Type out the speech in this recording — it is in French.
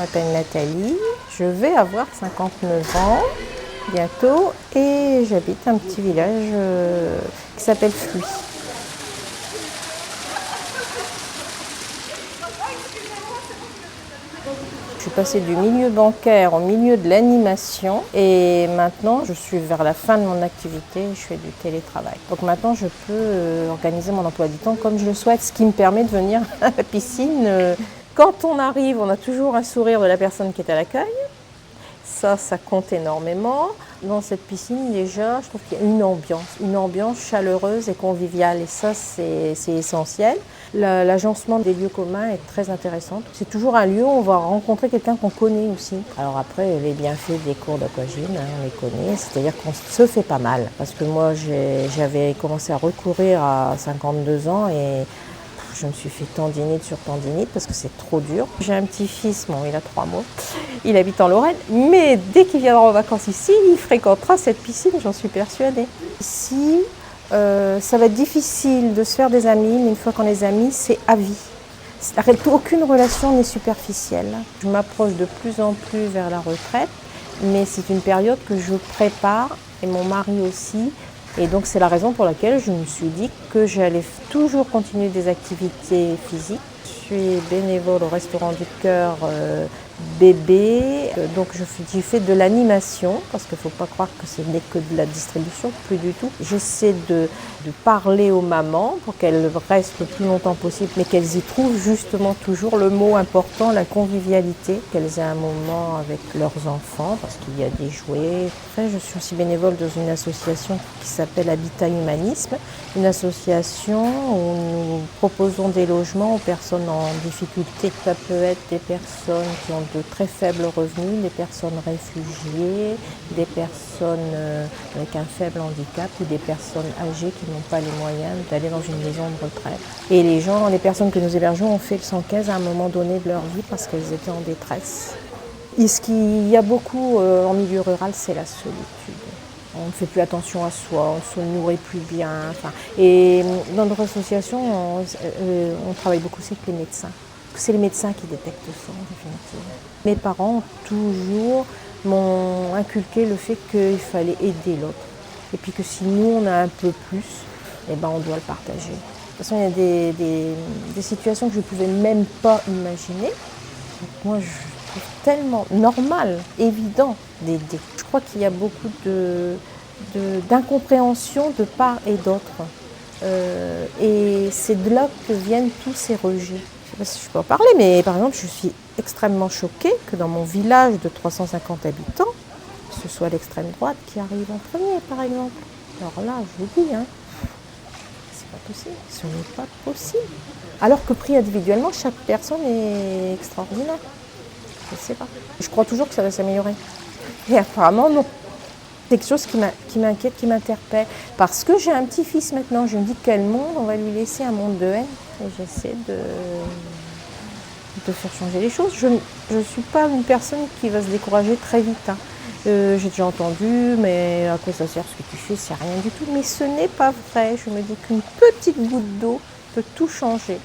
m'appelle Nathalie, je vais avoir 59 ans bientôt et j'habite un petit village qui s'appelle Fluy. Je suis passée du milieu bancaire au milieu de l'animation et maintenant je suis vers la fin de mon activité, je fais du télétravail. Donc maintenant je peux organiser mon emploi du temps comme je le souhaite, ce qui me permet de venir à la piscine. Quand on arrive, on a toujours un sourire de la personne qui est à l'accueil. Ça compte énormément. Dans cette piscine, déjà, je trouve qu'il y a une ambiance chaleureuse et conviviale. Et ça, c'est essentiel. L'agencement des lieux communs est très intéressant. C'est toujours un lieu où on va rencontrer quelqu'un qu'on connaît aussi. Alors après, les bienfaits des cours d'aquagym, on les connaît. C'est-à-dire qu'on se fait pas mal. Parce que moi, j'avais commencé à recourir à 52 ans et je me suis fait tendinite sur tendinite parce que c'est trop dur. J'ai un petit-fils, bon, il a 3 mois, il habite en Lorraine, mais dès qu'il viendra en vacances ici, il fréquentera cette piscine, j'en suis persuadée. Ici, ça va être difficile de se faire des amis, mais une fois qu'on est amis, c'est à vie. Aucune relation n'est superficielle. Je m'approche de plus en plus vers la retraite, mais c'est une période que je prépare, et mon mari aussi. Et donc c'est la raison pour laquelle je me suis dit que j'allais toujours continuer des activités physiques. Je suis bénévole au Restaurant du Cœur bébé, donc j'y fais de l'animation, parce qu'il ne faut pas croire que ce n'est que de la distribution, plus du tout. J'essaie de parler aux mamans pour qu'elles restent le plus longtemps possible, mais qu'elles y trouvent justement toujours le mot important, la convivialité, qu'elles aient un moment avec leurs enfants, parce qu'il y a des jouets. Après, je suis aussi bénévole dans une association qui s'appelle Habitat Humanisme, une association où nous proposons des logements aux personnes en difficulté. Ça peut être des personnes qui ont de très faibles revenus, des personnes réfugiées, des personnes avec un faible handicap ou des personnes âgées qui n'ont pas les moyens d'aller dans une maison de retraite. Et les personnes que nous hébergeons ont fait le 115 à un moment donné de leur vie parce qu'elles étaient en détresse. Et ce qu'il y a beaucoup en milieu rural, c'est la solitude. On ne fait plus attention à soi, on ne se nourrit plus bien. Et dans notre association, on travaille beaucoup aussi avec les médecins. C'est les médecins qui détectent ça, en définitive. Mes parents ont toujours m'ont inculqué le fait qu'il fallait aider l'autre. Et puis que si nous, on a un peu plus, eh ben, on doit le partager. De toute façon, il y a des situations que je ne pouvais même pas imaginer. Donc moi, je trouve tellement normal, évident d'aider. Je crois qu'il y a beaucoup d'incompréhension de part et d'autre. Et c'est de là que viennent tous ces rejets. Je ne sais pas si je peux en parler, mais par exemple, je suis extrêmement choquée que dans mon village de 350 habitants, ce soit l'extrême droite qui arrive en premier, par exemple. Alors là, je vous dis, c'est pas possible, ce n'est pas possible. Alors que pris individuellement, chaque personne est extraordinaire. Je ne sais pas. Je crois toujours que ça va s'améliorer. Et apparemment, non. C'est quelque chose qui m'inquiète, qui m'interpelle. Parce que j'ai un petit-fils maintenant, je me dis quel monde, on va lui laisser un monde de haine. Et j'essaie de faire changer les choses. Je ne suis pas une personne qui va se décourager très vite. J'ai déjà entendu, mais à quoi ça sert ce que tu fais, c'est rien du tout. Mais ce n'est pas vrai. Je me dis qu'une petite goutte d'eau peut tout changer.